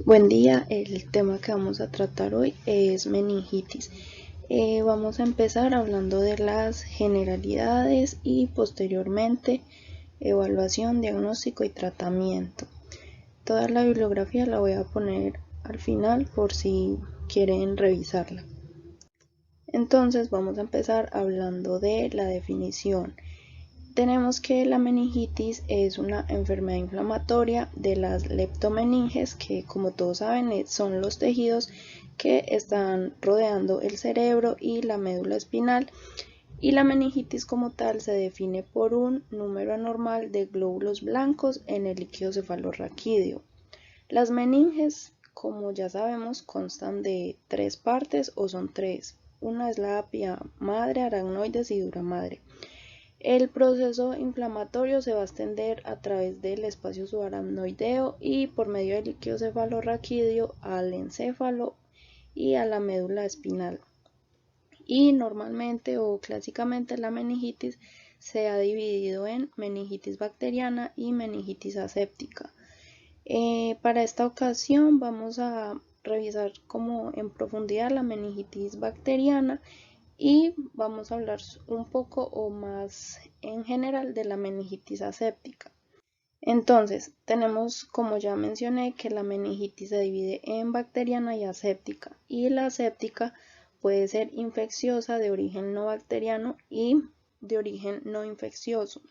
Buen día, el tema que vamos a tratar hoy es meningitis. Vamos a empezar hablando de las generalidades y posteriormente evaluación, diagnóstico y tratamiento. Toda la bibliografía la voy a poner al final por si quieren revisarla. Entonces vamos a empezar hablando de la definición. Tenemos que la meningitis es una enfermedad inflamatoria de las leptomeninges, que como todos saben son los tejidos que están rodeando el cerebro y la médula espinal, y la meningitis como tal se define por un número anormal de glóbulos blancos en el líquido cefalorraquídeo. Las meninges, como ya sabemos, constan de tres partes o son tres. Una es la apia madre, aracnoides y dura madre. El proceso inflamatorio se va a extender a través del espacio subaracnoideo y por medio del líquido cefalorraquídeo al encéfalo y a la médula espinal. Y normalmente o clásicamente la meningitis se ha dividido en meningitis bacteriana y meningitis aséptica. Para esta ocasión vamos a revisar como en profundidad la meningitis bacteriana y vamos a hablar un poco o más en general de la meningitis aséptica. Entonces, tenemos, como ya mencioné, que la meningitis se divide en bacteriana y aséptica, y la aséptica puede ser infecciosa de origen no bacteriano y de origen no infeccioso.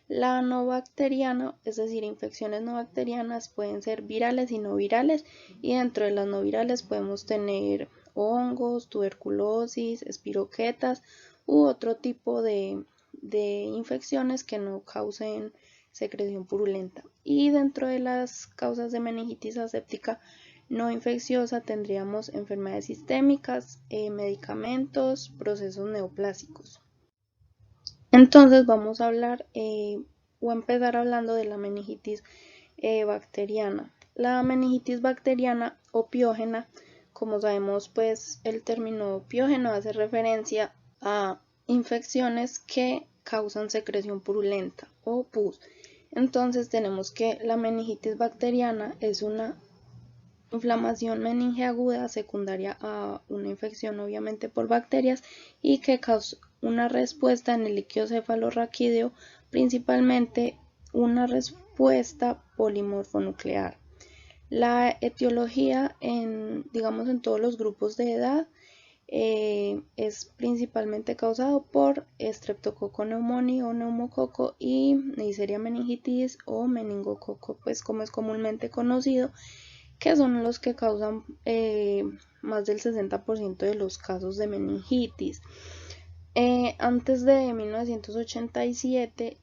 La no bacteriana, es decir, infecciones no bacterianas, pueden ser virales y no virales, y dentro de las no virales podemos tener hongos, tuberculosis, espiroquetas u otro tipo de infecciones que no causen secreción purulenta. Y dentro de las causas de meningitis aséptica no infecciosa tendríamos enfermedades sistémicas, medicamentos, procesos neoplásicos. Entonces vamos a hablar o empezar hablando de la meningitis bacteriana. La meningitis bacteriana o piógena, como sabemos, pues el término piógeno hace referencia a infecciones que causan secreción purulenta o pus. Entonces tenemos que la meningitis bacteriana es una inflamación meninge aguda secundaria a una infección obviamente por bacterias y que causa una respuesta en el líquido cefalorraquídeo, principalmente una respuesta polimorfonuclear. La etiología digamos en todos los grupos de edad es principalmente causado por Streptococcus pneumoniae o neumococo y Neisseria meningitis o meningococo, pues como es comúnmente conocido, que son los que causan más del 60% de los casos de meningitis. Antes de 1987,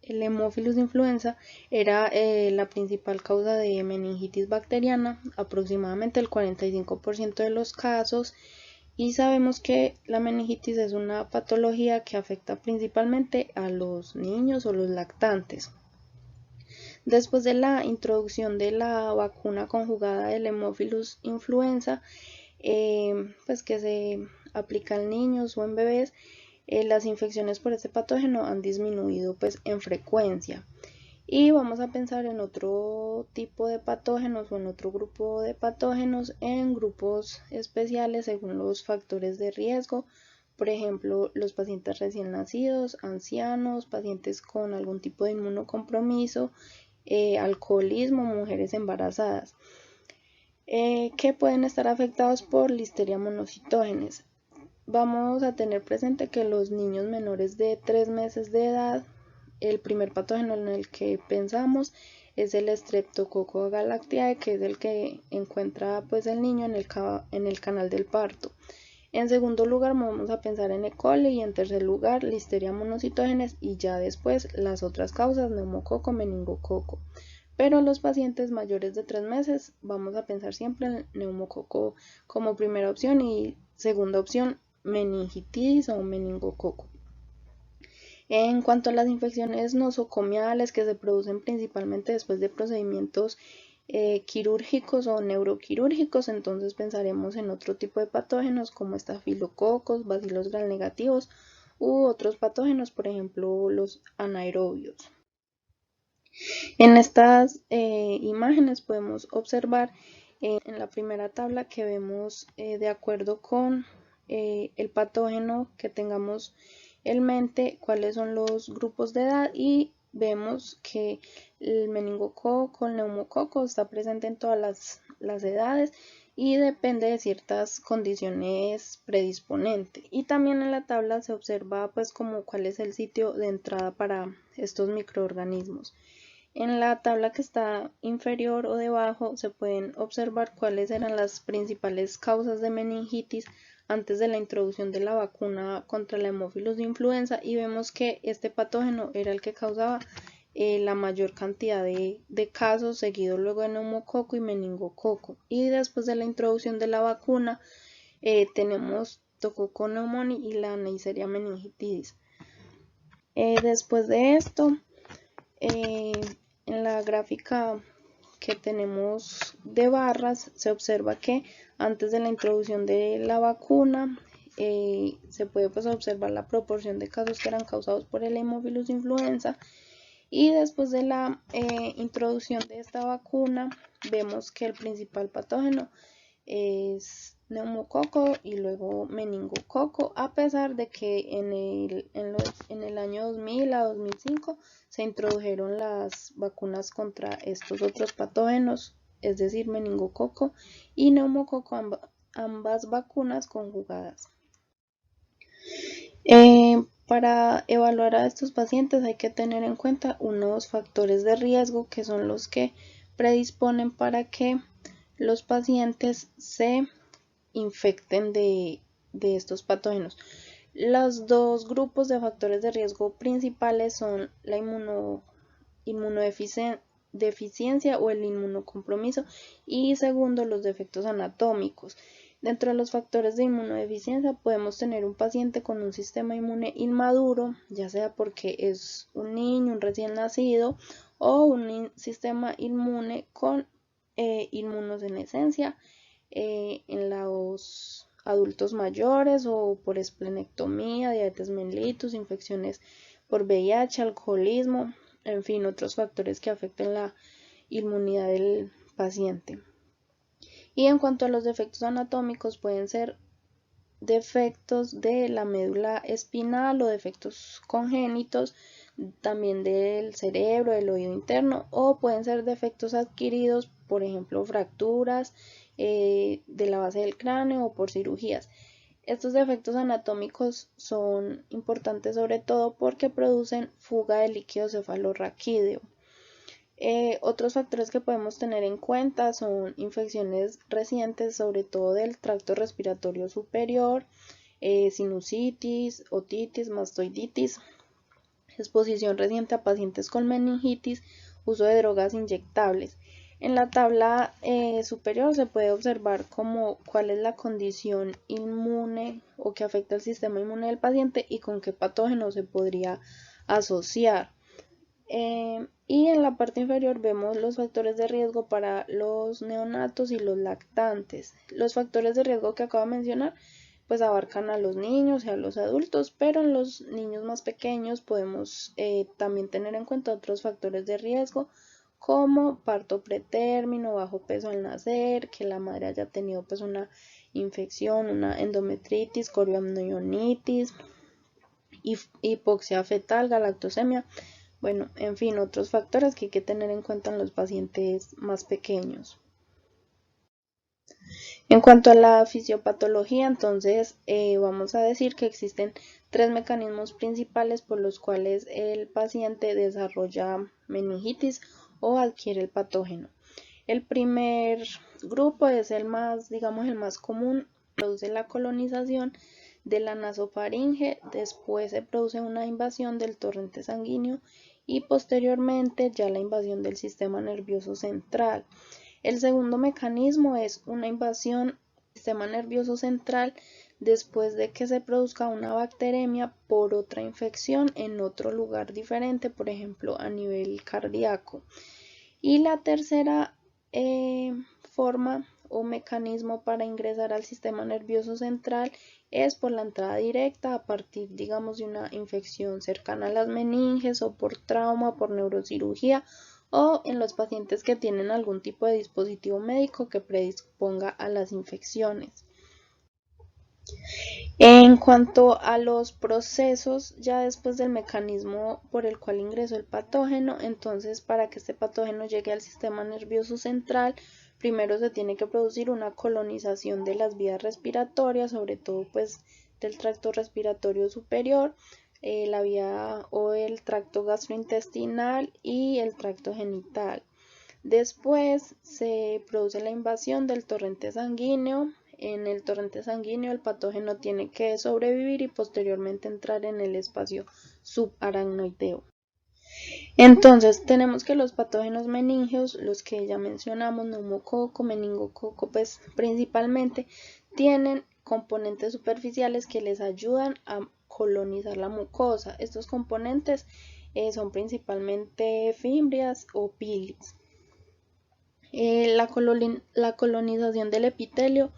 el Haemophilus influenza era la principal causa de meningitis bacteriana, aproximadamente el 45% de los casos, y sabemos que la meningitis es una patología que afecta principalmente a los niños o los lactantes. Después de la introducción de la vacuna conjugada del Haemophilus influenza, pues que se aplica en niños o en bebés, las infecciones por este patógeno han disminuido pues en frecuencia. Y vamos a pensar en otro tipo de patógenos o en otro grupo de patógenos en grupos especiales según los factores de riesgo. Por ejemplo, los pacientes recién nacidos, ancianos, pacientes con algún tipo de inmunocompromiso, alcoholismo, mujeres embarazadas, que pueden estar afectados por Listeria monocytogenes. Vamos a tener presente que los niños menores de 3 meses de edad, el primer patógeno en el que pensamos es el Streptococcus galactiae, que es el que encuentra pues el niño en el canal del parto. En segundo lugar vamos a pensar en E. coli y en tercer lugar Listeria monocytogenes y ya después las otras causas, neumococo, meningococo. Pero los pacientes mayores de 3 meses vamos a pensar siempre en neumococo como primera opción y segunda opción meningitis o meningococo. En cuanto a las infecciones nosocomiales que se producen principalmente después de procedimientos quirúrgicos o neuroquirúrgicos, entonces pensaremos en otro tipo de patógenos como estafilococos, bacilos gramnegativos u otros patógenos, por ejemplo los anaerobios. En estas imágenes podemos observar en la primera tabla que vemos de acuerdo con el patógeno que tengamos en mente cuáles son los grupos de edad, y vemos que el meningococo, el neumococo está presente en todas las edades y depende de ciertas condiciones predisponentes. Y también en la tabla se observa pues como cuál es el sitio de entrada para estos microorganismos. En la tabla que está inferior o debajo se pueden observar cuáles eran las principales causas de meningitis antes de la introducción de la vacuna contra la hemófilos de influenza, y vemos que este patógeno era el que causaba la mayor cantidad de casos, seguido luego de neumococo y meningococo. Y después de la introducción de la vacuna tenemos Tococo pneumoniae y la Neisseria meningitidis. Después de esto, en la gráfica que tenemos de barras se observa que antes de la introducción de la vacuna se puede pues observar la proporción de casos que eran causados por el Haemophilus influenza, y después de la introducción de esta vacuna vemos que el principal patógeno es neumococo y luego meningococo, a pesar de que en el año 2000 a 2005 se introdujeron las vacunas contra estos otros patógenos, es decir, meningococo y neumococo, ambas vacunas conjugadas. Para evaluar a estos pacientes hay que tener en cuenta unos factores de riesgo que son los que predisponen para que los pacientes se infecten de estos patógenos. Los dos grupos de factores de riesgo principales son la inmunodeficiencia o el inmunocompromiso, y segundo, los defectos anatómicos. Dentro de los factores de inmunodeficiencia podemos tener un paciente con un sistema inmune inmaduro, ya sea porque es un niño, un recién nacido, o un sistema inmune con inmunosenescencia en los adultos mayores, o por esplenectomía, diabetes mellitus, infecciones por VIH, alcoholismo, en fin, otros factores que afecten la inmunidad del paciente. Y en cuanto a los defectos anatómicos, pueden ser defectos de la médula espinal o defectos congénitos, también del cerebro, del oído interno, o pueden ser defectos adquiridos, por ejemplo, fracturas de la base del cráneo o por cirugías. Estos defectos anatómicos son importantes sobre todo porque producen fuga de líquido cefalorraquídeo. Otros factores que podemos tener en cuenta son infecciones recientes, sobre todo del tracto respiratorio superior, sinusitis, otitis, mastoiditis, exposición reciente a pacientes con meningitis, uso de drogas inyectables. En la tabla superior se puede observar cuál es la condición inmune o que afecta el sistema inmune del paciente y con qué patógeno se podría asociar. Y en la parte inferior vemos los factores de riesgo para los neonatos y los lactantes. Los factores de riesgo que acabo de mencionar pues abarcan a los niños y a los adultos, pero en los niños más pequeños podemos también tener en cuenta otros factores de riesgo como parto pretérmino, bajo peso al nacer, que la madre haya tenido pues una infección, una endometritis, corioamnionitis, hipoxia fetal, galactosemia. Bueno, en fin, otros factores que hay que tener en cuenta en los pacientes más pequeños. En cuanto a la fisiopatología, entonces vamos a decir que existen tres mecanismos principales por los cuales el paciente desarrolla meningitis o adquiere el patógeno. El primer grupo es el más, digamos, el más común, produce la colonización de la nasofaringe, después se produce una invasión del torrente sanguíneo y posteriormente ya la invasión del sistema nervioso central. El segundo mecanismo es una invasión del sistema nervioso central después de que se produzca una bacteremia por otra infección en otro lugar diferente, por ejemplo a nivel cardíaco. Y la tercera forma o mecanismo para ingresar al sistema nervioso central es por la entrada directa a partir, digamos, de una infección cercana a las meninges, o por trauma, por neurocirugía, o en los pacientes que tienen algún tipo de dispositivo médico que predisponga a las infecciones. En cuanto a los procesos, ya después del mecanismo por el cual ingresó el patógeno, entonces para que este patógeno llegue al sistema nervioso central, primero se tiene que producir una colonización de las vías respiratorias, sobre todo pues del tracto respiratorio superior, la vía o el tracto gastrointestinal y el tracto genital. Después se produce la invasión del torrente sanguíneo. En el torrente sanguíneo el patógeno tiene que sobrevivir y posteriormente entrar en el espacio subaracnoideo. Entonces tenemos que los patógenos meningeos, los que ya mencionamos, neumococo, meningococo, pues principalmente tienen componentes superficiales que les ayudan a colonizar la mucosa. Estos componentes son principalmente fimbrias o pilis. La colonización del epitelio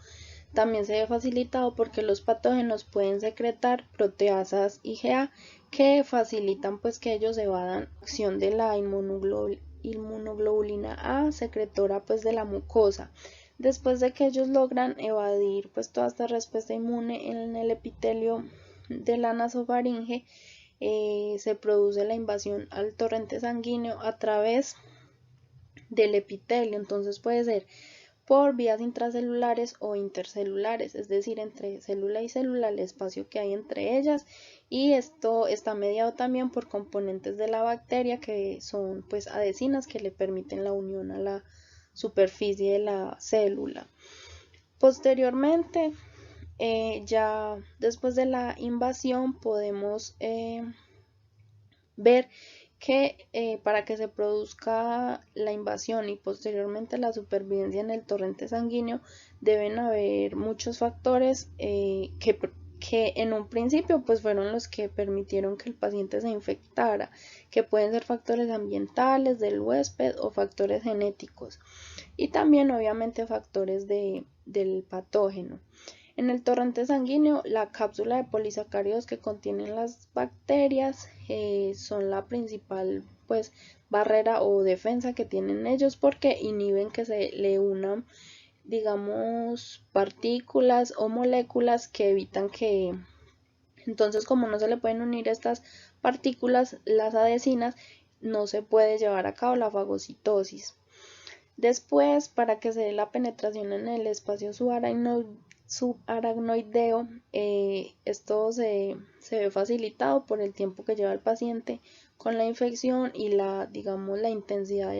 también se ve facilitado porque los patógenos pueden secretar proteasas IgA que facilitan pues que ellos evadan la acción de la inmunoglobulina A, secretora pues de la mucosa. Después de que ellos logran evadir pues toda esta respuesta inmune en el epitelio de la nasofaringe, se produce la invasión al torrente sanguíneo a través del epitelio. Entonces puede ser por vías intracelulares o intercelulares, es decir, entre célula y célula, el espacio que hay entre ellas, y esto está mediado también por componentes de la bacteria que son pues adhesinas que le permiten la unión a la superficie de la célula. Posteriormente, ya después de la invasión podemos ver que para que se produzca la invasión y posteriormente la supervivencia en el torrente sanguíneo deben haber muchos factores que en un principio pues fueron los que permitieron que el paciente se infectara, que pueden ser factores ambientales, del huésped o factores genéticos, y también obviamente factores del patógeno. En el torrente sanguíneo, la cápsula de polisacáridos que contienen las bacterias son la principal pues barrera o defensa que tienen ellos porque inhiben que se le unan, digamos, partículas o moléculas que evitan que, entonces como no se le pueden unir estas partículas, las adhesinas, no se puede llevar a cabo la fagocitosis. Después, para que se dé la penetración en el espacio subaracnoideo, esto se ve facilitado por el tiempo que lleva el paciente con la infección y digamos, la intensidad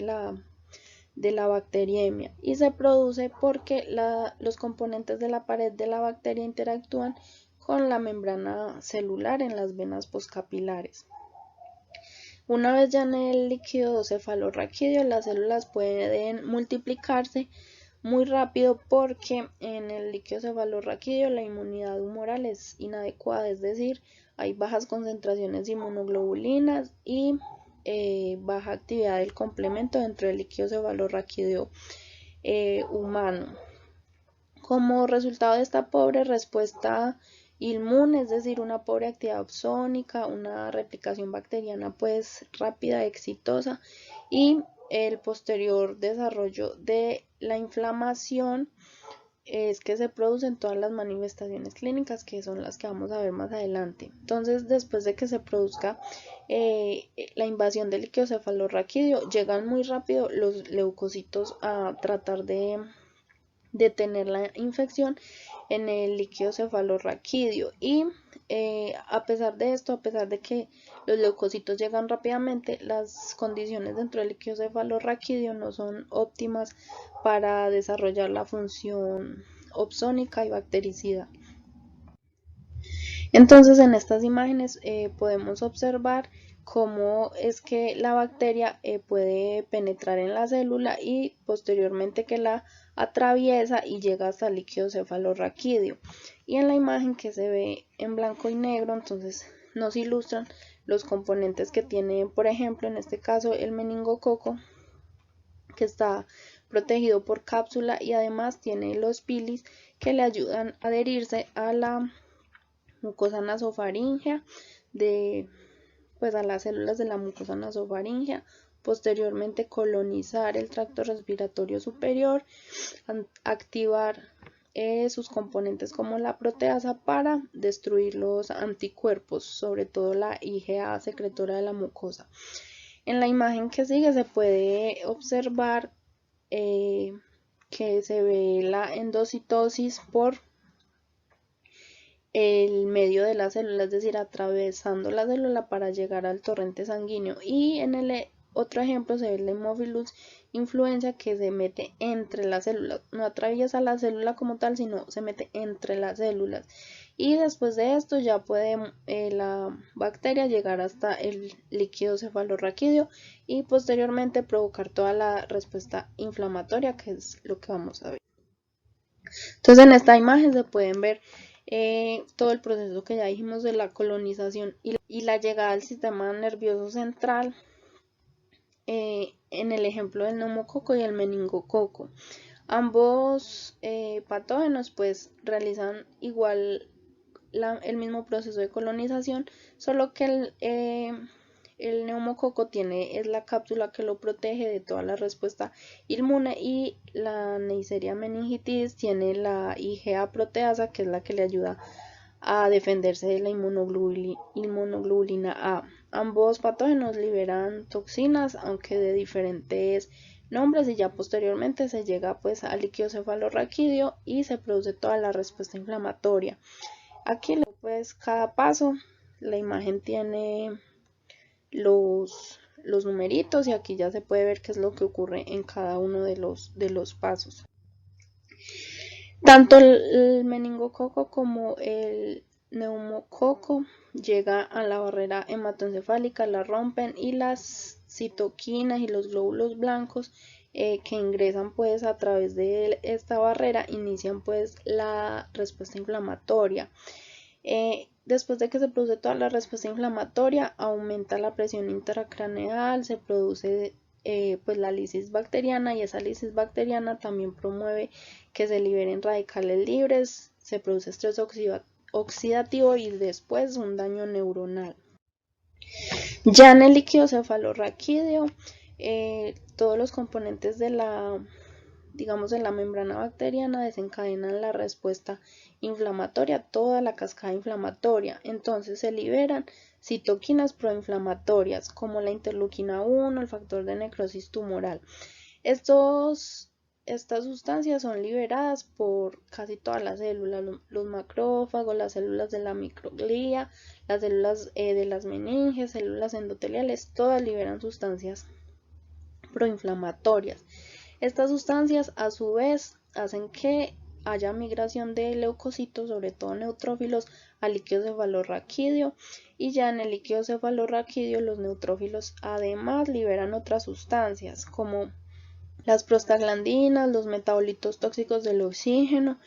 de la bacteriemia, y se produce porque los componentes de la pared de la bacteria interactúan con la membrana celular en las venas postcapilares. Una vez ya en el líquido cefalorraquídeo, las células pueden multiplicarse muy rápido porque en el líquido cefalorraquídeo la inmunidad humoral es inadecuada, es decir, hay bajas concentraciones de inmunoglobulinas y baja actividad del complemento dentro del líquido cefalorraquídeo humano. Como resultado de esta pobre respuesta inmune, es decir, una pobre actividad opsónica, una replicación bacteriana pues rápida, exitosa, y el posterior desarrollo de la inflamación es que se producen todas las manifestaciones clínicas que son las que vamos a ver más adelante. Entonces, después de que se produzca la invasión del líquido cefalorraquídeo, llegan muy rápido los leucocitos a tratar de detener la infección en el líquido cefalorraquídeo, y a pesar de esto, a pesar de que los leucocitos llegan rápidamente, las condiciones dentro del líquido cefalorraquídeo no son óptimas para desarrollar la función opsónica y bactericida. Entonces, en estas imágenes podemos observar cómo es que la bacteria puede penetrar en la célula y posteriormente que la atraviesa y llega hasta el líquido cefalorraquídeo. Y en la imagen que se ve en blanco y negro, entonces nos ilustran los componentes que tiene, por ejemplo, en este caso el meningococo, que está protegido por cápsula y además tiene los pilis que le ayudan a adherirse a la mucosa nasofaríngea, pues a las células de la mucosa nasofaríngea posteriormente colonizar el tracto respiratorio superior, activar sus componentes como la proteasa para destruir los anticuerpos, sobre todo la IgA secretora de la mucosa. En la imagen que sigue se puede observar que se ve la endocitosis por el medio de la célula, es decir, atravesando la célula para llegar al torrente sanguíneo. Y en el otro ejemplo se ve el Haemophilus influenza, que se mete entre las células, no atraviesa la célula como tal, sino se mete entre las células. Y después de esto ya puede la bacteria llegar hasta el líquido cefalorraquídeo y posteriormente provocar toda la respuesta inflamatoria, que es lo que vamos a ver. Entonces en esta imagen se pueden ver todo el proceso que ya dijimos de la colonización y la llegada al sistema nervioso central en el ejemplo del neumococo y el meningococo. Ambos patógenos pues realizan igual el mismo proceso de colonización, solo que el neumococo es la cápsula que lo protege de toda la respuesta inmune, y la Neisseria meningitidis tiene la IgA proteasa, que es la que le ayuda a defenderse de la inmunoglobulina A. Ambos patógenos liberan toxinas, aunque de diferentes nombres, y ya posteriormente se llega pues al líquido cefalorraquídeo y se produce toda la respuesta inflamatoria. Aquí pues cada paso, la imagen tiene los numeritos y aquí ya se puede ver qué es lo que ocurre en cada uno de los pasos. Tanto el meningococo como el neumococo llega a la barrera hematoencefálica, la rompen, y las citoquinas y los glóbulos blancos que ingresan pues a través de esta barrera inician pues la respuesta inflamatoria. Después de que se produce toda la respuesta inflamatoria, aumenta la presión intracraneal, se produce pues la lisis bacteriana, y esa lisis bacteriana también promueve que se liberen radicales libres, se produce estrés oxidativo y después un daño neuronal. Ya en el líquido cefalorraquídeo, todos los componentes de la membrana bacteriana desencadenan la respuesta inflamatoria, toda la cascada inflamatoria. Entonces se liberan citoquinas proinflamatorias como la interleuquina 1, el factor de necrosis tumoral. Estas sustancias son liberadas por casi todas las células, los macrófagos, las células de la microglía, las células de las meninges, células endoteliales, todas liberan sustancias proinflamatorias. Estas sustancias a su vez hacen que haya migración de leucocitos, sobre todo neutrófilos, al líquido cefalorraquídeo, y ya en el líquido cefalorraquídeo los neutrófilos además liberan otras sustancias como las prostaglandinas, los metabolitos tóxicos del oxígeno,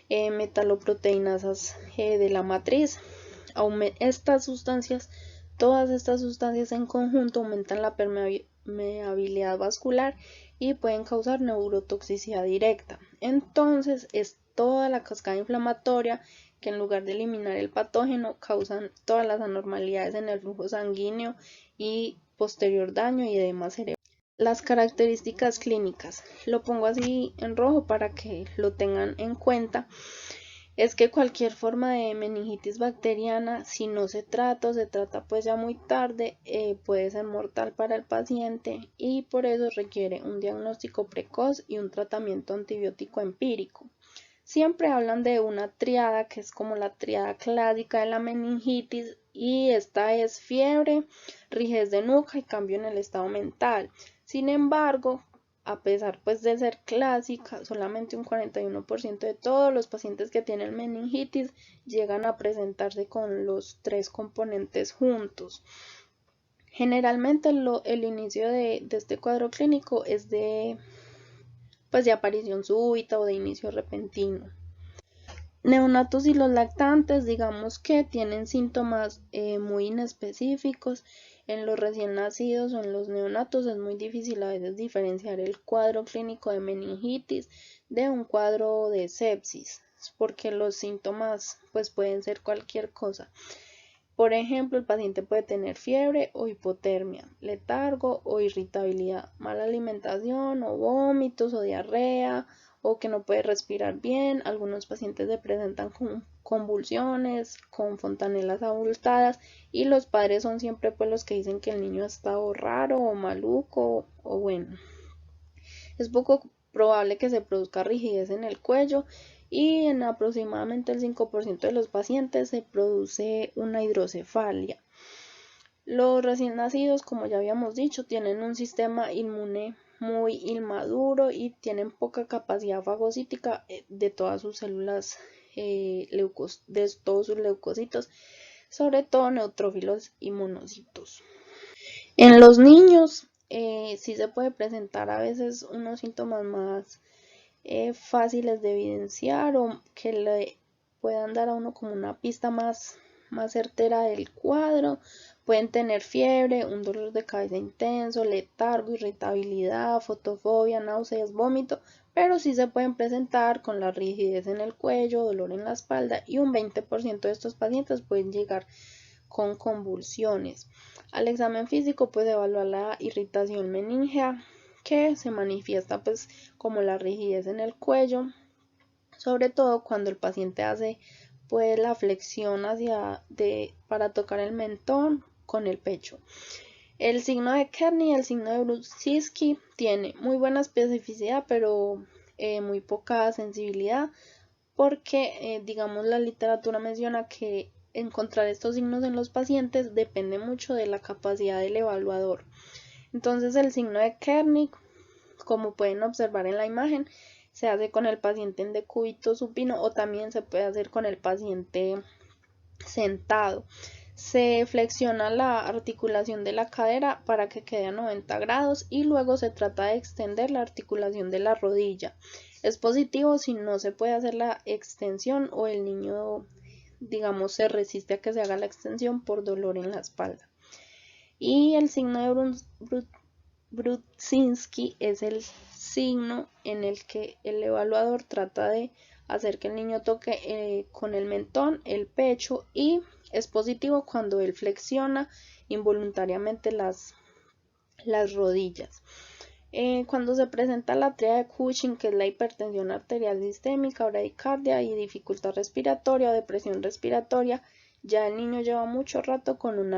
metaloproteinasas de la matriz. Todas estas sustancias en conjunto aumentan la permeabilidad vascular y pueden causar neurotoxicidad directa. Entonces es toda la cascada inflamatoria que, en lugar de eliminar el patógeno, causan todas las anormalidades en el flujo sanguíneo y posterior daño y edema cerebral. Las características clínicas, lo pongo así en rojo para que lo tengan en cuenta, es que cualquier forma de meningitis bacteriana, si no se trata o se trata pues ya muy tarde, puede ser mortal para el paciente, y por eso requiere un diagnóstico precoz y un tratamiento antibiótico empírico. Siempre hablan de una triada que es como la triada clásica de la meningitis, y esta es fiebre, rigidez de nuca y cambio en el estado mental. Sin embargo, a pesar pues de ser clásica, solamente un 41% de todos los pacientes que tienen meningitis llegan a presentarse con los tres componentes juntos. Generalmente el inicio de este cuadro clínico es de aparición súbita o de inicio repentino. Neonatos y los lactantes, digamos que tienen síntomas muy inespecíficos. En los recién nacidos o en los neonatos es muy difícil a veces diferenciar el cuadro clínico de meningitis de un cuadro de sepsis, porque los síntomas pues pueden ser cualquier cosa. Por ejemplo, el paciente puede tener fiebre o hipotermia, letargo o irritabilidad, mala alimentación o vómitos o diarrea o que no puede respirar bien. Algunos pacientes se presentan con convulsiones, con fontanelas abultadas y los padres son siempre pues los que dicen que el niño ha estado raro o maluco o bueno. Es poco probable que se produzca rigidez en el cuello y en aproximadamente el 5% de los pacientes se produce una hidrocefalia. Los recién nacidos, como ya habíamos dicho, tienen un sistema inmune muy inmaduro y tienen poca capacidad fagocítica de todas sus células, de todos sus leucocitos, sobre todo neutrófilos y monocitos. En los niños sí se puede presentar a veces unos síntomas más fáciles de evidenciar o que le puedan dar a uno como una pista más certera del cuadro. Pueden tener fiebre, un dolor de cabeza intenso, letargo, irritabilidad, fotofobia, náuseas, vómito, pero sí se pueden presentar con la rigidez en el cuello, dolor en la espalda y un 20% de estos pacientes pueden llegar con convulsiones. Al examen físico pues evaluar la irritación meningea que se manifiesta pues como la rigidez en el cuello, sobre todo cuando el paciente hace pues la flexión para tocar el mentón con el pecho. El signo de Kearney y el signo de Brudzinski tiene muy buena especificidad pero muy poca sensibilidad porque digamos la literatura menciona que encontrar estos signos en los pacientes depende mucho de la capacidad del evaluador. Entonces el signo de Kearney, como pueden observar en la imagen, se hace con el paciente en decúbito supino o también se puede hacer con el paciente sentado. Se flexiona la articulación de la cadera para que quede a 90 grados y luego se trata de extender la articulación de la rodilla. Es positivo si no se puede hacer la extensión o el niño, digamos, se resiste a que se haga la extensión por dolor en la espalda. Y el signo de Brudzinski es el signo en el que el evaluador trata de hacer que el niño toque con el mentón, el pecho y es positivo cuando él flexiona involuntariamente las rodillas. Cuando se presenta la tríada de Cushing, que es la hipertensión arterial sistémica, bradicardia y dificultad respiratoria o depresión respiratoria, ya el niño lleva mucho rato con un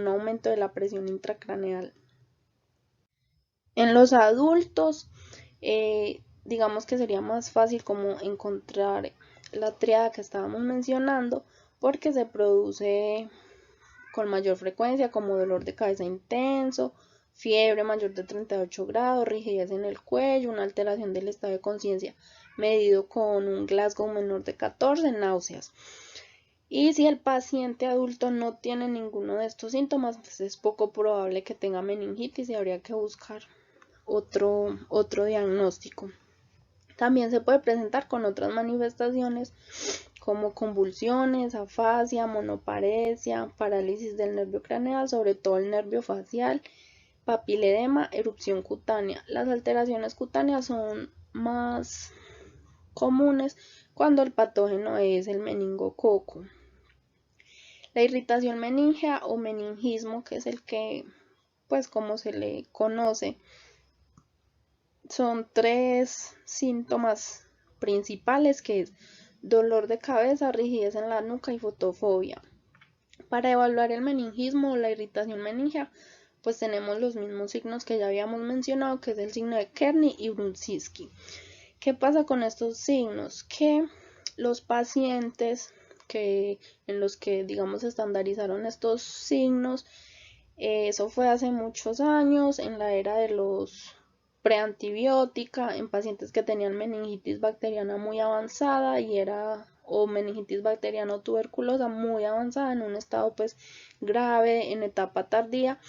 aumento de la presión intracraneal. En los adultos, digamos que sería más fácil como encontrar la tríada que estábamos mencionando porque se produce con mayor frecuencia como dolor de cabeza intenso, fiebre mayor de 38 grados, rigidez en el cuello, una alteración del estado de conciencia medido con un Glasgow menor de 14, náuseas. Y si el paciente adulto no tiene ninguno de estos síntomas, pues es poco probable que tenga meningitis y habría que buscar otro diagnóstico. También se puede presentar con otras manifestaciones como convulsiones, afasia, monoparesia, parálisis del nervio craneal, sobre todo el nervio facial, papiledema, erupción cutánea. Las alteraciones cutáneas son más comunes cuando el patógeno es el meningococo. La irritación meningea o meningismo, que es el que, pues como se le conoce, son 3 síntomas principales que es dolor de cabeza, rigidez en la nuca y fotofobia. Para evaluar el meningismo o la irritación meningea, pues tenemos los mismos signos que ya habíamos mencionado, que es el signo de Kearney y Brudzinski. ¿Qué pasa con estos signos? Que los pacientes en los que digamos estandarizaron estos signos, eso fue hace muchos años, en la era de los preantibiótica, en pacientes que tenían meningitis bacteriana muy avanzada o meningitis bacteriana o tuberculosa muy avanzada en un estado pues grave, en etapa tardía,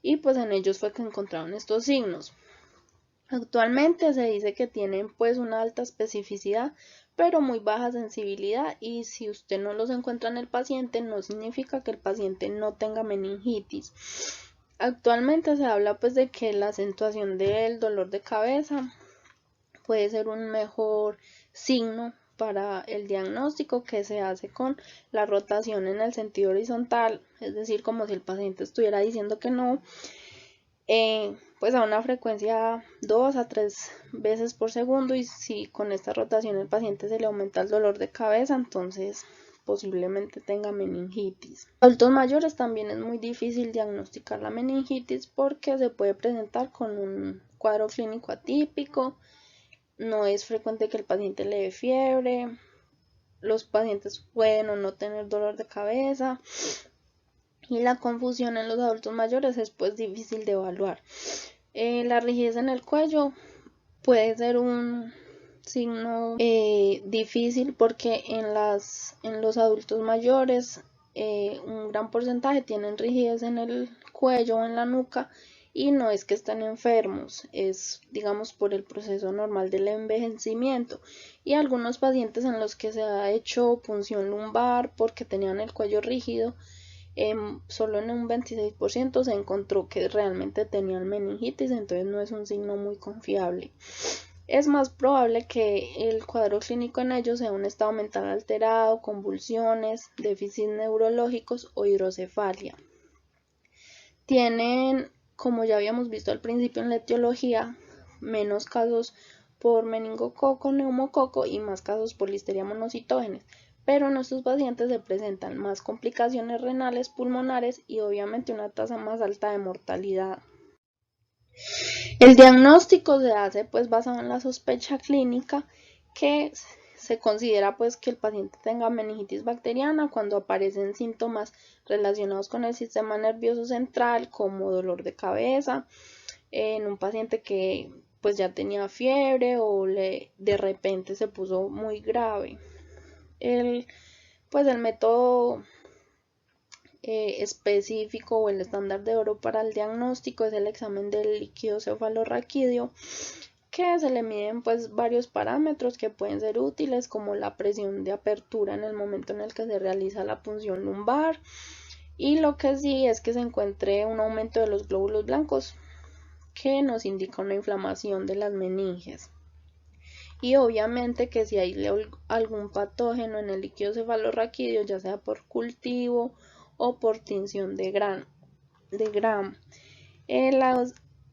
y pues en ellos fue que encontraron estos signos. Actualmente se dice que tienen pues una alta especificidad pero muy baja sensibilidad y si usted no los encuentra en el paciente no significa que el paciente no tenga meningitis. Actualmente se habla pues de que la acentuación del dolor de cabeza puede ser un mejor signo para el diagnóstico, que se hace con la rotación en el sentido horizontal, es decir, como si el paciente estuviera diciendo que no, pues a una frecuencia 2 a 3 veces por segundo, y si con esta rotación el paciente se le aumenta el dolor de cabeza, entonces posiblemente tenga meningitis. En adultos mayores también es muy difícil diagnosticar la meningitis porque se puede presentar con un cuadro clínico atípico, no es frecuente que el paciente le dé fiebre, los pacientes pueden o no tener dolor de cabeza, y la confusión en los adultos mayores es pues difícil de evaluar. La rigidez en el cuello puede ser un signo difícil porque en los adultos mayores un gran porcentaje tienen rigidez en el cuello o en la nuca, y no es que estén enfermos, es digamos por el proceso normal del envejecimiento, y algunos pacientes en los que se ha hecho punción lumbar porque tenían el cuello rígido, solo en un 26% se encontró que realmente tenían meningitis, entonces no es un signo muy confiable. Es más probable que el cuadro clínico en ellos sea un estado mental alterado, convulsiones, déficits neurológicos o hidrocefalia. Tienen, como ya habíamos visto al principio en la etiología, menos casos por meningococo, neumococo y más casos por listeria monocitógenes, pero en estos pacientes se presentan más complicaciones renales, pulmonares y obviamente una tasa más alta de mortalidad. El diagnóstico se hace pues basado en la sospecha clínica, que se considera pues que el paciente tenga meningitis bacteriana cuando aparecen síntomas relacionados con el sistema nervioso central, como dolor de cabeza, en un paciente que pues ya tenía fiebre o de repente se puso muy grave. El método específico o el estándar de oro para el diagnóstico es el examen del líquido cefalorraquídeo, que se le miden pues varios parámetros que pueden ser útiles, como la presión de apertura en el momento en el que se realiza la punción lumbar, y lo que sí es que se encuentre un aumento de los glóbulos blancos, que nos indica una inflamación de las meninges. Y obviamente que si hay algún patógeno en el líquido cefalorraquídeo, ya sea por cultivo o por tinción de Gram.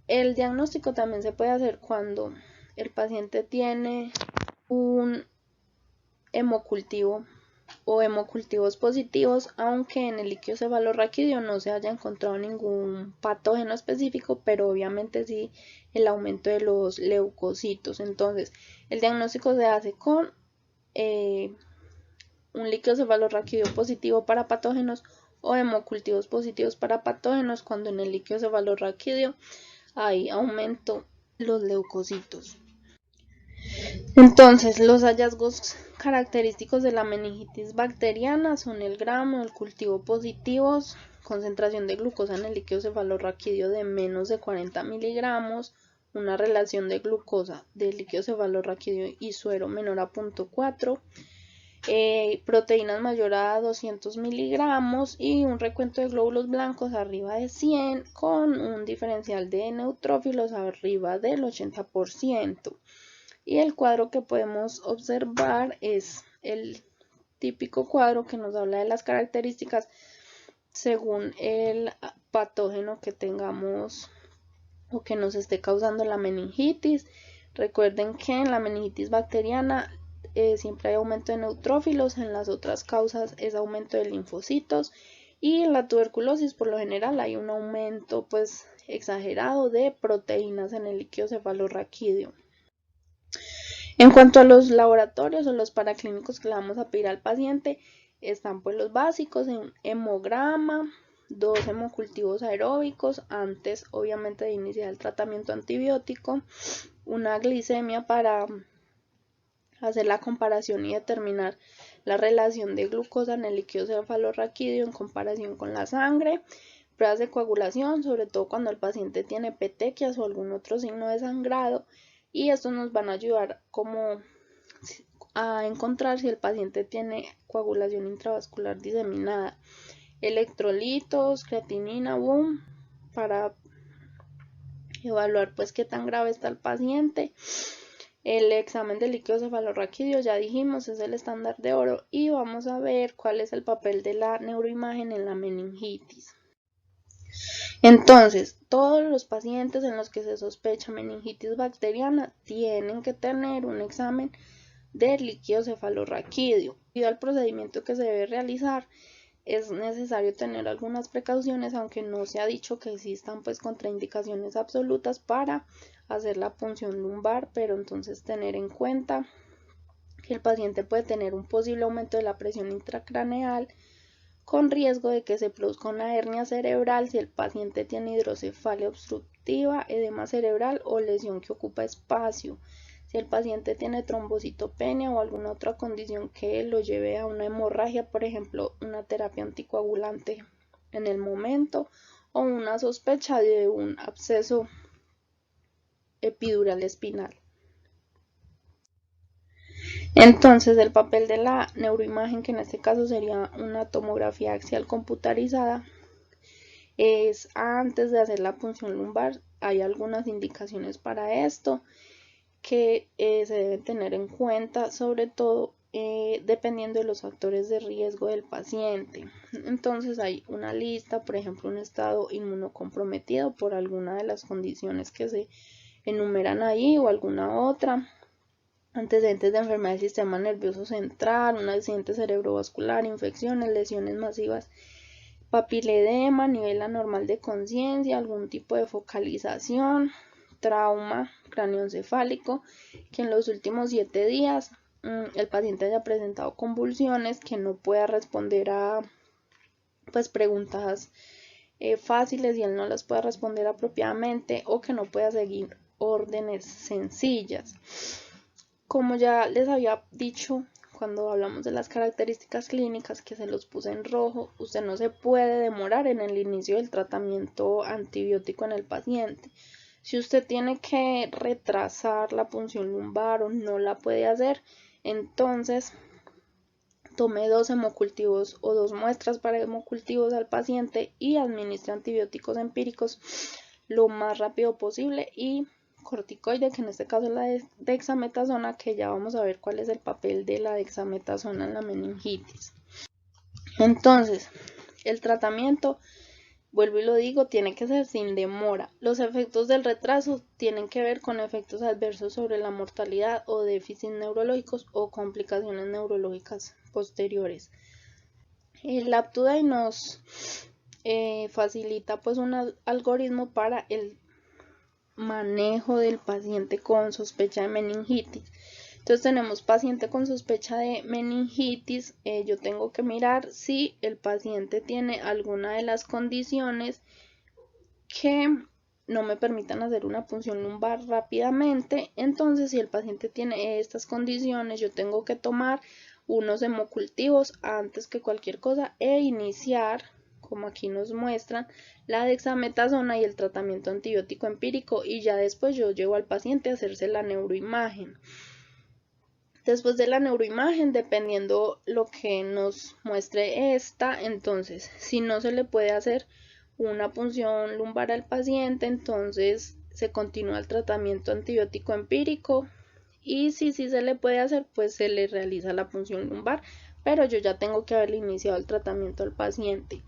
El diagnóstico también se puede hacer cuando el paciente tiene un hemocultivo o hemocultivos positivos, aunque en el líquido cefalorraquídeo no se haya encontrado ningún patógeno específico, pero obviamente sí el aumento de los leucocitos. Entonces, el diagnóstico se hace con un líquido cefalorraquídeo positivo para patógenos o hemocultivos positivos para patógenos, cuando en el líquido cefalorraquídeo hay aumento de los leucocitos. Entonces, los hallazgos característicos de la meningitis bacteriana son el gramo, el cultivo positivos, concentración de glucosa en el líquido cefalorraquídeo de menos de 40 miligramos, una relación de glucosa del líquido cefalorraquídeo y suero menor a 0.4, proteínas mayor a 200 miligramos y un recuento de glóbulos blancos arriba de 100, con un diferencial de neutrófilos arriba del 80%. Y el cuadro que podemos observar es el típico cuadro que nos habla de las características según el patógeno que tengamos o que nos esté causando la meningitis. Recuerden que en la meningitis bacteriana siempre hay aumento de neutrófilos, en las otras causas es aumento de linfocitos, y en la tuberculosis por lo general hay un aumento pues exagerado de proteínas en el líquido cefalorraquídeo. En cuanto a los laboratorios o los paraclínicos que le vamos a pedir al paciente, están pues los básicos en hemograma, 2 hemocultivos aeróbicos antes obviamente de iniciar el tratamiento antibiótico, una glicemia para hacer la comparación y determinar la relación de glucosa en el líquido cefalorraquídeo en comparación con la sangre, pruebas de coagulación, sobre todo cuando el paciente tiene petequias o algún otro signo de sangrado, y estos nos van a ayudar como a encontrar si el paciente tiene coagulación intravascular diseminada. Electrolitos, creatinina, boom, para evaluar pues qué tan grave está el paciente. El examen de líquido cefalorraquídeo, ya dijimos, es el estándar de oro y vamos a ver cuál es el papel de la neuroimagen en la meningitis. Entonces, todos los pacientes en los que se sospecha meningitis bacteriana tienen que tener un examen de líquido cefalorraquídeo. Debido al procedimiento que se debe realizar, es necesario tener algunas precauciones, aunque no se ha dicho que existan pues contraindicaciones absolutas para hacer la punción lumbar, pero entonces tener en cuenta que el paciente puede tener un posible aumento de la presión intracraneal con riesgo de que se produzca una hernia cerebral si el paciente tiene hidrocefalia obstructiva, edema cerebral o lesión que ocupa espacio. Si el paciente tiene trombocitopenia o alguna otra condición que lo lleve a una hemorragia, por ejemplo, una terapia anticoagulante en el momento o una sospecha de un absceso epidural espinal. Entonces, el papel de la neuroimagen, que en este caso sería una tomografía axial computarizada, es antes de hacer la punción lumbar. Hay algunas indicaciones para esto que se deben tener en cuenta, sobre todo dependiendo de los factores de riesgo del paciente. Entonces hay una lista, por ejemplo, un estado inmunocomprometido por alguna de las condiciones que se enumeran ahí o alguna otra, antecedentes de enfermedad del sistema nervioso central, un accidente cerebrovascular, infecciones, lesiones masivas, papiledema, nivel anormal de conciencia, algún tipo de focalización, trauma craneoencefálico, que en los últimos 7 días el paciente haya presentado convulsiones, que no pueda responder a pues preguntas fáciles y él no las pueda responder apropiadamente, o que no pueda seguir órdenes sencillas. Como ya les había dicho cuando hablamos de las características clínicas, que se los puse en rojo, usted no se puede demorar en el inicio del tratamiento antibiótico en el paciente. Si usted tiene que retrasar la punción lumbar o no la puede hacer, entonces tome 2 hemocultivos o 2 muestras para hemocultivos al paciente y administre antibióticos empíricos lo más rápido posible, y corticoide, que en este caso es la dexametasona, que ya vamos a ver cuál es el papel de la dexametasona en la meningitis. Entonces, el tratamiento, vuelvo y lo digo, tiene que ser sin demora. Los efectos del retraso tienen que ver con efectos adversos sobre la mortalidad o déficits neurológicos o complicaciones neurológicas posteriores. El Aptuday nos facilita pues un algoritmo para el manejo del paciente con sospecha de meningitis. Entonces tenemos paciente con sospecha de meningitis, yo tengo que mirar si el paciente tiene alguna de las condiciones que no me permitan hacer una punción lumbar rápidamente. Entonces, si el paciente tiene estas condiciones, yo tengo que tomar unos hemocultivos antes que cualquier cosa e iniciar, como aquí nos muestran, la dexametasona y el tratamiento antibiótico empírico, y ya después yo llevo al paciente a hacerse la neuroimagen. Después de la neuroimagen, dependiendo lo que nos muestre esta, entonces si no se le puede hacer una punción lumbar al paciente, entonces se continúa el tratamiento antibiótico empírico, y si sí se le puede hacer, pues se le realiza la punción lumbar, pero yo ya tengo que haberle iniciado el tratamiento al paciente.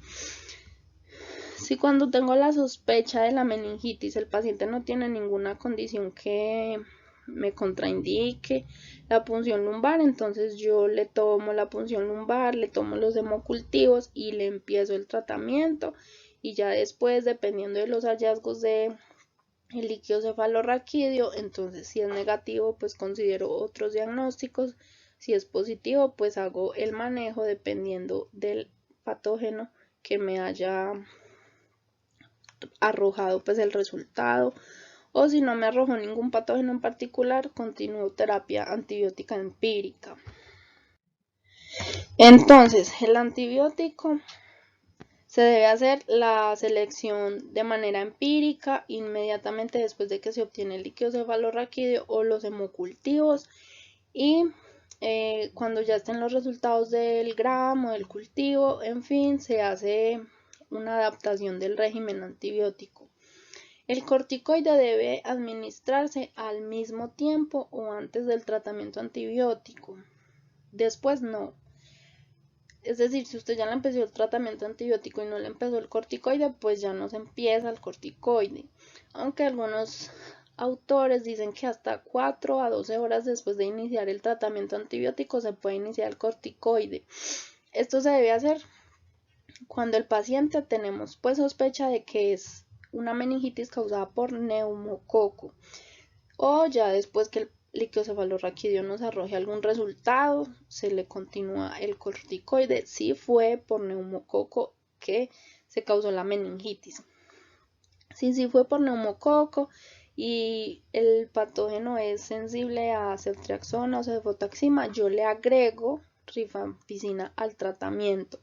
Si cuando tengo la sospecha de la meningitis el paciente no tiene ninguna condición que me contraindique la punción lumbar, entonces yo le tomo la punción lumbar, le tomo los hemocultivos y le empiezo el tratamiento, y ya después, dependiendo de los hallazgos de el líquido cefalorraquídeo, entonces si es negativo pues considero otros diagnósticos, si es positivo pues hago el manejo dependiendo del patógeno que me haya arrojado pues el resultado, o si no me arrojó ningún patógeno en particular, continúo terapia antibiótica empírica. Entonces, el antibiótico se debe hacer la selección de manera empírica inmediatamente después de que se obtiene el líquido cefalorraquídeo o los hemocultivos, y cuando ya estén los resultados del gramo, del cultivo, en fin, se hace una adaptación del régimen antibiótico. El corticoide debe administrarse al mismo tiempo o antes del tratamiento antibiótico. Después no. Es decir, si usted ya le empezó el tratamiento antibiótico y no le empezó el corticoide, pues ya no se empieza el corticoide. Aunque algunos autores dicen que hasta 4 a 12 horas después de iniciar el tratamiento antibiótico se puede iniciar el corticoide. Esto se debe hacer cuando el paciente tenemos pues sospecha de que es una meningitis causada por neumococo, o ya después que el líquido cefalorraquídeo nos arroje algún resultado, se le continúa el corticoide si fue por neumococo que se causó la meningitis. Si fue por neumococo y el patógeno es sensible a ceftriaxona o cefotaxima, yo le agrego rifampicina al tratamiento.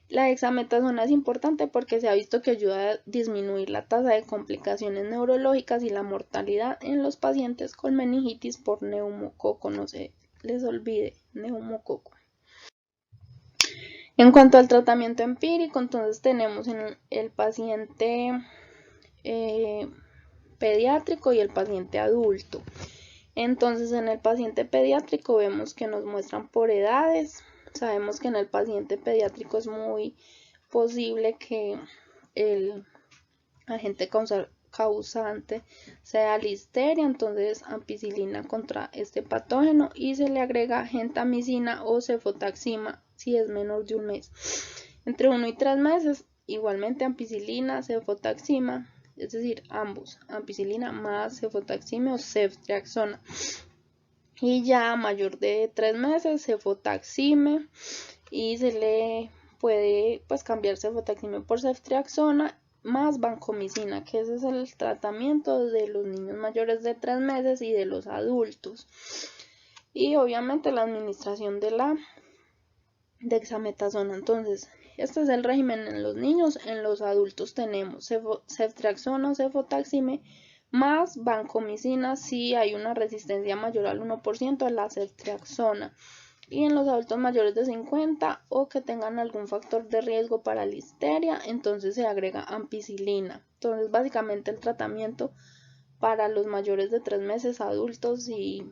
La dexametasona es importante porque se ha visto que ayuda a disminuir la tasa de complicaciones neurológicas y la mortalidad en los pacientes con meningitis por neumococo. No se les olvide, neumococo. En cuanto al tratamiento empírico, entonces tenemos en el paciente pediátrico y el paciente adulto. Entonces en el paciente pediátrico vemos que nos muestran por edades. Sabemos que en el paciente pediátrico es muy posible que el agente causante sea listeria, entonces ampicilina contra este patógeno y se le agrega gentamicina o cefotaxima si es menor de un mes. Entre 1 y 3 meses, igualmente ampicilina, cefotaxima, es decir, ambos, ampicilina más cefotaxima o ceftriaxona. Y ya mayor de 3 meses, cefotaxime, y se le puede pues cambiar cefotaxime por ceftriaxona más vancomicina, que ese es el tratamiento de los niños mayores de 3 meses y de los adultos. Y obviamente la administración de la dexametasona. Entonces, este es el régimen en los niños. En los adultos tenemos ceftriaxona o cefotaxime más vancomicina si hay una resistencia mayor al 1% a la ceftriaxona. Y en los adultos mayores de 50 o que tengan algún factor de riesgo para listeria, entonces se agrega ampicilina. Entonces básicamente el tratamiento para los mayores de 3 meses, adultos y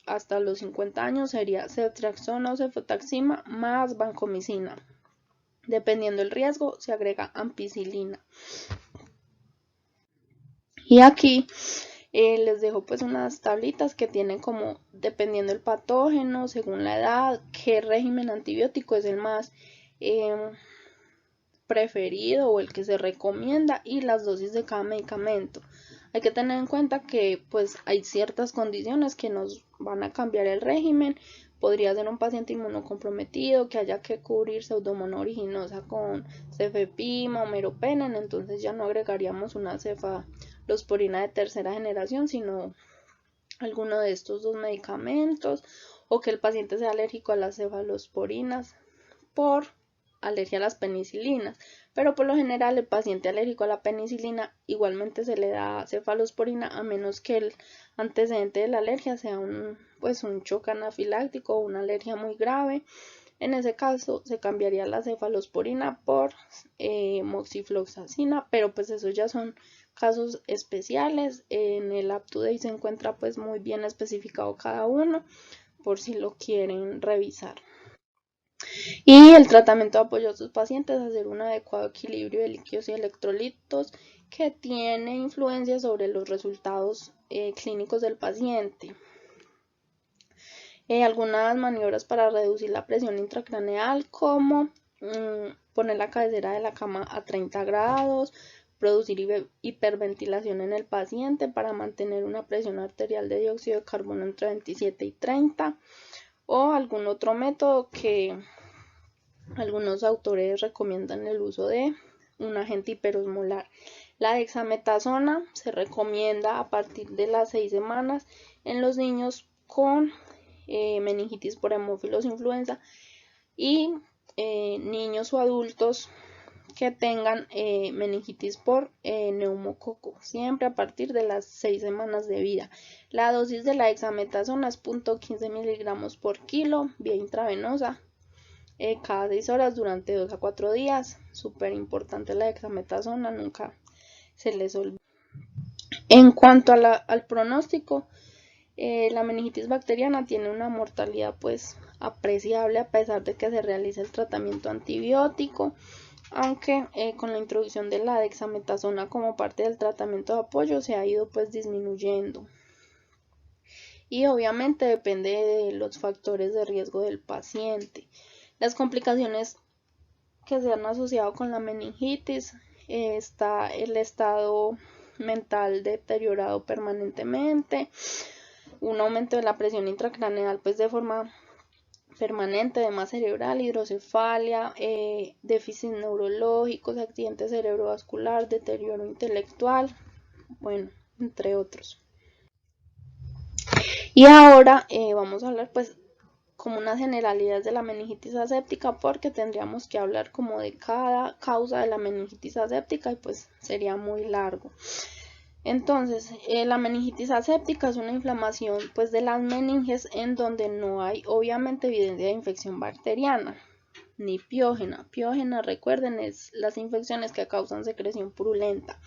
hasta los 50 años sería ceftriaxona o cefotaxima más vancomicina. Dependiendo del riesgo se agrega ampicilina. Y aquí les dejo pues unas tablitas que tienen como, dependiendo del patógeno, según la edad, qué régimen antibiótico es el más preferido o el que se recomienda y las dosis de cada medicamento. Hay que tener en cuenta que pues hay ciertas condiciones que nos van a cambiar el régimen. Podría ser un paciente inmunocomprometido que haya que cubrir pseudomonas originosa con cefepima o meropenem, entonces ya no agregaríamos una cefalosporina de tercera generación, sino alguno de estos dos medicamentos, o que el paciente sea alérgico a las cefalosporinas por alergia a las penicilinas, pero por lo general el paciente alérgico a la penicilina igualmente se le da cefalosporina a menos que el antecedente de la alergia sea un choque anafiláctico o una alergia muy grave. En ese caso se cambiaría la cefalosporina por moxifloxacina, pero pues eso ya son casos especiales. En el UpToDate se encuentra pues muy bien especificado cada uno por si lo quieren revisar. Y el tratamiento apoya a sus pacientes a hacer un adecuado equilibrio de líquidos y electrolitos que tiene influencia sobre los resultados clínicos del paciente. Algunas maniobras para reducir la presión intracraneal, como poner la cabecera de la cama a 30 grados, producir hiperventilación en el paciente para mantener una presión arterial de dióxido de carbono entre 27 y 30, o algún otro método que algunos autores recomiendan el uso de un agente hiperosmolar. La dexametasona se recomienda a partir de las 6 semanas en los niños con meningitis por hemófilos influenza y niños o adultos que tengan meningitis por neumococo, siempre a partir de las 6 semanas de vida. La dosis de la dexametasona es 0.15 miligramos por kilo, vía intravenosa, cada 6 horas durante 2 a 4 días. Súper importante la dexametasona, nunca se les olvide. En cuanto a al pronóstico, la meningitis bacteriana tiene una mortalidad pues apreciable a pesar de que se realice el tratamiento antibiótico, aunque con la introducción de la dexametasona como parte del tratamiento de apoyo se ha ido pues disminuyendo. Y obviamente depende de los factores de riesgo del paciente. Las complicaciones que se han asociado con la meningitis está el estado mental deteriorado permanentemente, un aumento de la presión intracraneal pues de forma permanente, edema cerebral, hidrocefalia, déficit neurológicos, accidente cerebrovascular, deterioro intelectual, bueno, entre otros. Y ahora vamos a hablar pues como unas generalidades de la meningitis aséptica, porque tendríamos que hablar como de cada causa de la meningitis aséptica y pues sería muy largo. Entonces, la meningitis aséptica es una inflamación pues de las meninges en donde no hay obviamente evidencia de infección bacteriana ni piógena. Piógena, recuerden, es las infecciones que causan secreción purulenta.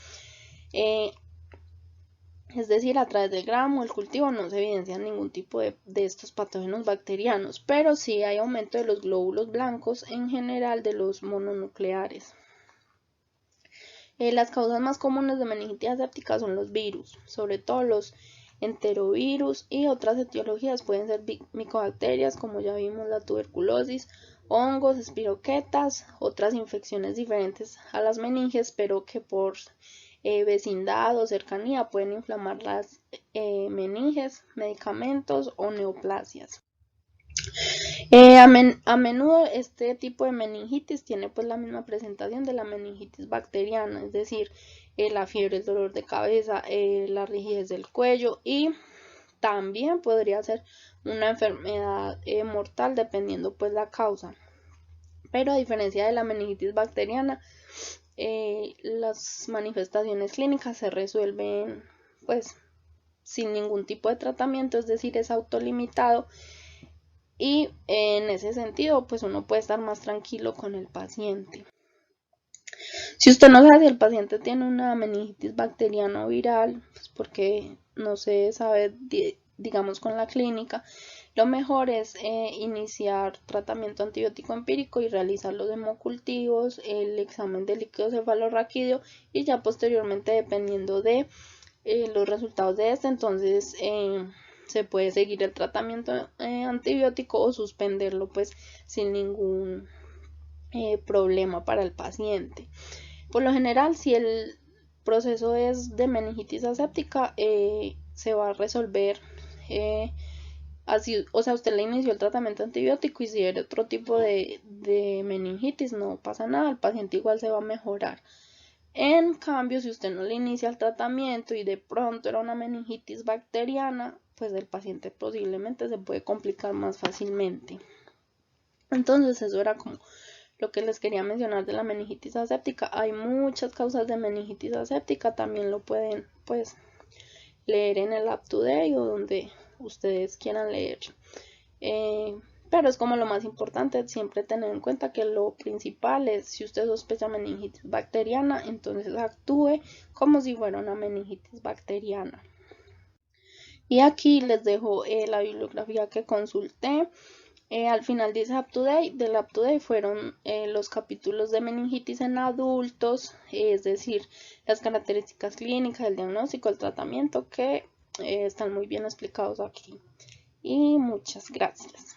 Es decir, a través del gramo, el cultivo, no se evidencia ningún tipo de estos patógenos bacterianos, pero sí hay aumento de los glóbulos blancos en general de los mononucleares. Las causas más comunes de meningitis aséptica son los virus, sobre todo los enterovirus, y otras etiologías pueden ser micobacterias, como ya vimos la tuberculosis, hongos, espiroquetas, otras infecciones diferentes a las meninges, pero que por vecindad o cercanía pueden inflamar las meninges, medicamentos o neoplasias. A menudo este tipo de meningitis tiene pues la misma presentación de la meningitis bacteriana, es decir, la fiebre, el dolor de cabeza, la rigidez del cuello, y también podría ser una enfermedad mortal dependiendo pues la causa. Pero a diferencia de la meningitis bacteriana, las manifestaciones clínicas se resuelven pues sin ningún tipo de tratamiento, es decir, es autolimitado. Y en ese sentido, pues uno puede estar más tranquilo con el paciente. Si usted no sabe si el paciente tiene una meningitis bacteriana o viral, pues porque no se sabe, digamos, con la clínica, lo mejor es iniciar tratamiento antibiótico empírico y realizar los hemocultivos, el examen de líquido cefalorraquídeo, y ya posteriormente, dependiendo de los resultados de este, entonces se puede seguir el tratamiento antibiótico o suspenderlo pues sin ningún problema para el paciente. Por lo general, si el proceso es de meningitis aséptica, se va a resolver así, o sea, usted le inició el tratamiento antibiótico y si era otro tipo de meningitis, no pasa nada, el paciente igual se va a mejorar. En cambio, si usted no le inicia el tratamiento y de pronto era una meningitis bacteriana, pues el paciente posiblemente se puede complicar más fácilmente. Entonces, eso era como lo que les quería mencionar de la meningitis aséptica. Hay muchas causas de meningitis aséptica, también lo pueden pues leer en el UpToDate o donde ustedes quieran leer. Pero es como lo más importante, siempre tener en cuenta que lo principal es, si usted sospecha meningitis bacteriana, entonces actúe como si fuera una meningitis bacteriana. Y aquí les dejo la bibliografía que consulté. Al final dice UpToDate, del UpToDate fueron los capítulos de meningitis en adultos, es decir, las características clínicas, el diagnóstico, el tratamiento, que están muy bien explicados aquí. Y muchas gracias.